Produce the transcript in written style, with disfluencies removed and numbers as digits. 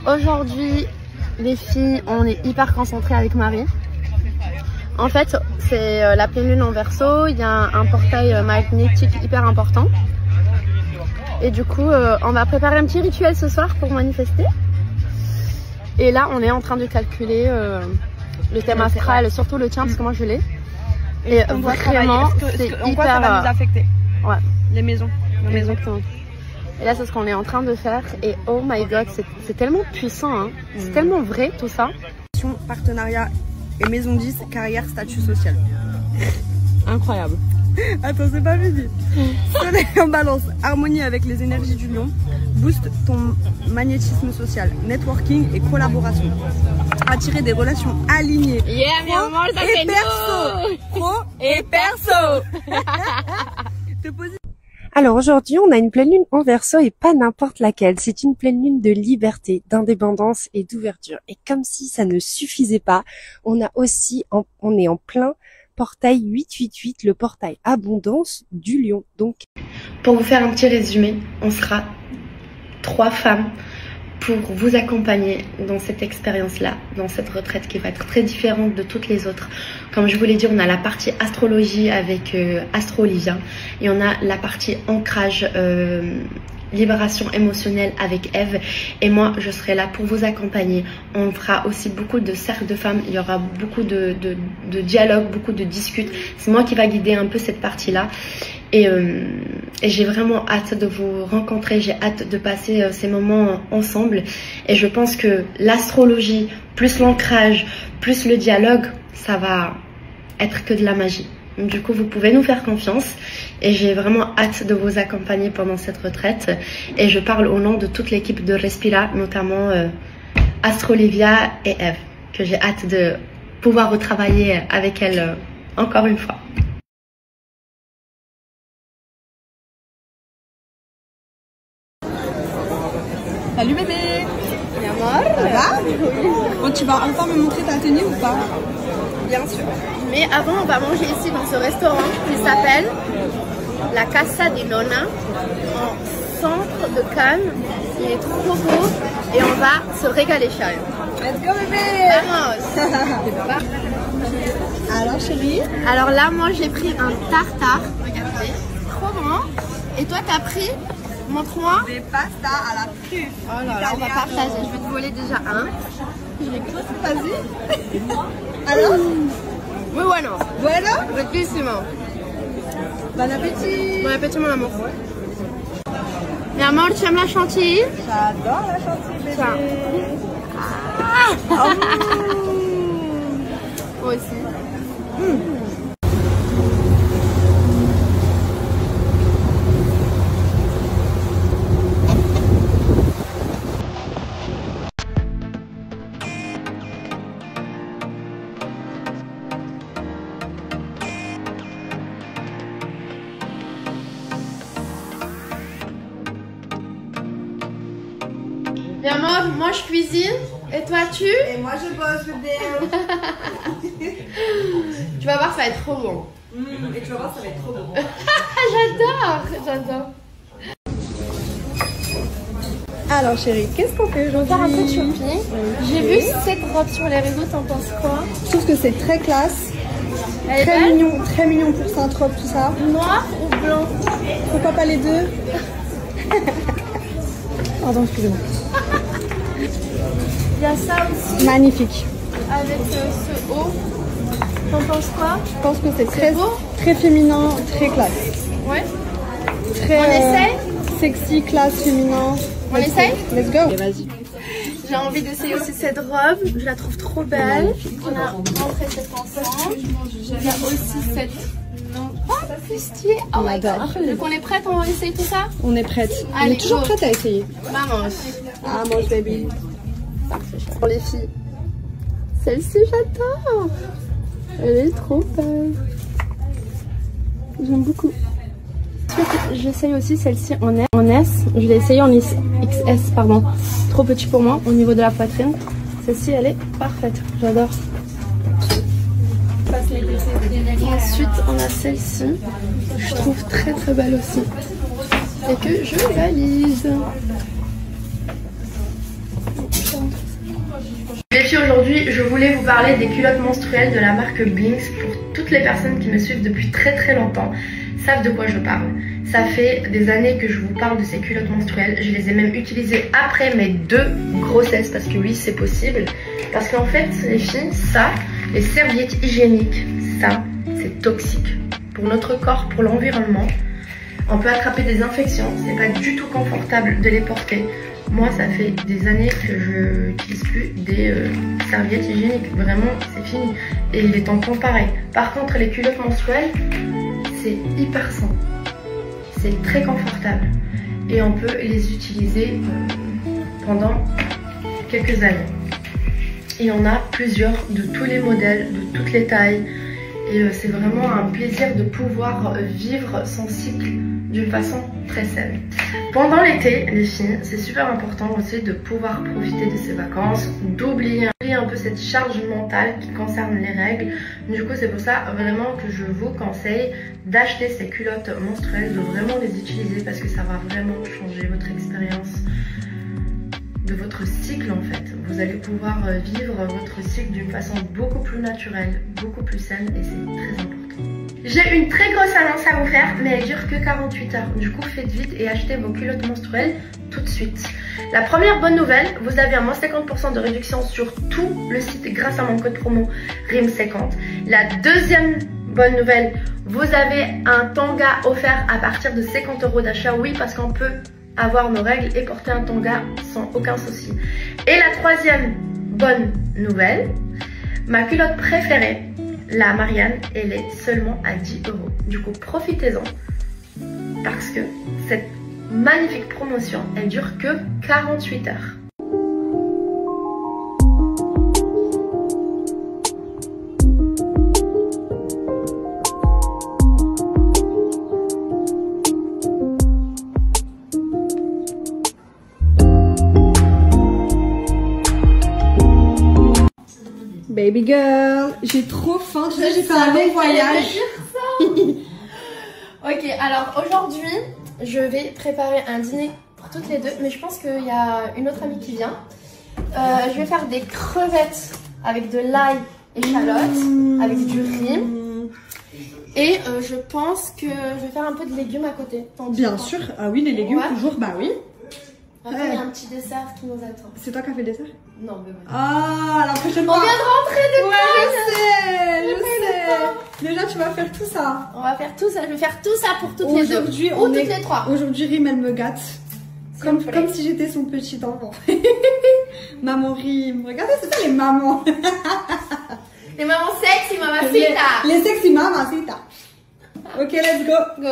Aujourd'hui, les filles, on est hyper concentrées avec Marie. En fait, c'est la pleine lune en Verseau, il y a un portail magnétique hyper important. Et du coup, on va préparer un petit rituel ce soir pour manifester. Et là, on est en train de calculer le thème astral, surtout le tien, parce que moi je l'ai. Et vraiment, c'est hyper... quoi ça va nous affecter? Ouais. Les maisons. Exactement. Et là, c'est ce qu'on est en train de faire. Et oh my god, c'est tellement puissant, hein. C'est tellement vrai tout ça. Partenariat et maison 10, carrière, statut social. Incroyable. Attends, c'est pas fini. Soleil en balance, harmonie avec les énergies du lion, booste ton magnétisme social, networking et collaboration. Attirer des relations alignées. Yeah, Pro et perso. Te poser... Alors aujourd'hui, on a une pleine lune en Verseau et pas n'importe laquelle. C'est une pleine lune de liberté, d'indépendance et d'ouverture. Et comme si ça ne suffisait pas, on est en plein portail 888, le portail abondance du lion. Donc, pour vous faire un petit résumé, on sera 3 femmes pour vous accompagner dans cette expérience-là, dans cette retraite qui va être très différente de toutes les autres. Comme je vous l'ai dit, on a la partie astrologie avec Astro Olivia et on a la partie ancrage, libération émotionnelle avec Eve. Et moi, je serai là pour vous accompagner. On fera aussi beaucoup de cercles de femmes. Il y aura beaucoup de dialogues, beaucoup de discutes. C'est moi qui va guider un peu cette partie-là. Et j'ai vraiment hâte de vous rencontrer, j'ai hâte de passer ces moments ensemble. Et je pense que l'astrologie, plus l'ancrage, plus le dialogue, ça va être que de la magie. Du coup, vous pouvez nous faire confiance et j'ai vraiment hâte de vous accompagner pendant cette retraite. Et je parle au nom de toute l'équipe de Respira, notamment Astro Olivia et Eve, que j'ai hâte de pouvoir retravailler avec elles encore une fois. Salut bébé. Bien mort. Ça va? Bon, tu vas enfin me montrer ta tenue ou pas? Bien sûr. Mais avant, on va manger ici dans ce restaurant qui s'appelle la Casa di Nonna, en centre de Cannes. Il est trop beau et on va se régaler, chérie. Let's go bébé. Vamos. Alors chérie? Alors là, moi j'ai pris un tartare. Regardez, trop bon. Et toi, t'as pris? Montre-moi. Des pastas à la truffe. Oh là là, on va partager. Je vais te voler déjà un. Vas-y. Alors? Muy bueno. Bueno? Riquísimo. Bon appétit. Bon appétit, mon amour. Mais amour, tu aimes la chantilly? J'adore la chantilly bébé. Tiens. Ah. Moi aussi. Bien moi je cuisine et toi tu? Et moi je bosse bébé. Tu vas voir, ça va être trop bon. Et tu vas voir, ça va être trop bon. J'adore. Alors chérie, qu'est-ce qu'on fait On va faire un peu de aujourd'hui? shopping. J'ai vu cette robe sur les réseaux, t'en penses quoi? Je trouve que c'est très classe. Elle est belle? Très mignon pour Saint-Trope, tout ça. Noir ou blanc? Pourquoi pas les deux? Pardon, excusez-moi. Il y a ça aussi. Magnifique. Avec ce haut. T'en penses quoi? Je pense que c'est beau? très féminin, très classe. Ouais. Très, On essaye? Sexy, classe, féminin. On essaye? Let's go. Okay, vas-y. J'ai envie d'essayer aussi cette robe. Je la trouve trop belle. On a montré cette ensemble. Il y a aussi cette... Non. Oh, c'est stylé. Oh my god. Donc on est prête, on va essayer tout ça? On est prête. Allez, on est toujours go. prête à essayer. Vamos. Ah, mange baby. Parfait. Pour les filles. Celle-ci, j'adore. Elle est trop belle. J'aime beaucoup. J'essaye aussi celle-ci en S. Je l'ai essayée en XS, pardon. Trop petit pour moi au niveau de la poitrine. Celle-ci, elle est parfaite. J'adore. Ensuite, on a celle-ci. Je trouve très très belle aussi. Et que je valise. Les filles, aujourd'hui, je voulais vous parler des culottes menstruelles de la marque Blinks. Pour toutes les personnes qui me suivent depuis très très longtemps, savent de quoi je parle. Ça fait des années que je vous parle de ces culottes menstruelles. Je les ai même utilisées après mes 2 grossesses parce que oui, c'est possible. Parce qu'en fait, les filles, ça, les serviettes hygiéniques, ça, c'est toxique pour notre corps, pour l'environnement. On peut attraper des infections, c'est pas du tout confortable de les porter. Moi, ça fait des années que je n'utilise plus des serviettes hygiéniques. Vraiment, c'est fini. Et il est temps qu'on pareil. Par contre, les culottes menstruelles, c'est hyper sain. C'est très confortable. Et on peut les utiliser pendant quelques années. Et on a plusieurs de tous les modèles, de toutes les tailles. Et c'est vraiment un plaisir de pouvoir vivre son cycle d'une façon très saine. Pendant l'été, les filles, c'est super important aussi de pouvoir profiter de ces vacances, d'oublier un peu cette charge mentale qui concerne les règles. Du coup, c'est pour ça vraiment que je vous conseille d'acheter ces culottes menstruelles, de vraiment les utiliser parce que ça va vraiment changer votre expérience de votre cycle en fait. Vous allez pouvoir vivre votre cycle d'une façon beaucoup plus naturelle, beaucoup plus saine et c'est très important. J'ai une très grosse annonce à vous faire, mais elle dure que 48 heures. Du coup, faites vite et achetez vos culottes menstruelles tout de suite. La première bonne nouvelle, vous avez un moins 50% de réduction sur tout le site grâce à mon code promo RIM50. La deuxième bonne nouvelle, vous avez un tanga offert à partir de 50 € d'achat. Oui, parce qu'on peut avoir nos règles et porter un tanga sans aucun souci. Et la troisième bonne nouvelle, ma culotte préférée, la Marianne, elle est seulement à 10 €. Du coup, profitez-en parce que cette magnifique promotion, elle dure que 48 heures. Baby girl, j'ai trop faim, tu sais, j'ai fait un long voyage. Ok, alors aujourd'hui, je vais préparer un dîner pour toutes les deux, mais je pense qu'il y a une autre amie qui vient. Je vais faire des crevettes avec de l'ail et échalotes, avec du riz. Et je pense que je vais faire un peu de légumes à côté. Bien sûr, ah oui, les légumes toujours, bah oui. Après, il y a un petit dessert qui nous attend. C'est toi qui as fait le dessert? Non, mais ouais. Ah, la prochaine fois. On vient de rentrer de ouais, je sais. Déjà, tu vas faire tout ça. On va faire tout ça. Je vais faire tout ça pour toutes les deux. Ou toutes les trois. Aujourd'hui, Rim, elle me gâte. Comme si j'étais son petit enfant. Maman Rim. Regardez, c'est ça les mamans. Les mamans sexy, mamacita. Les sexy mamacita. Ok, let's go. Go.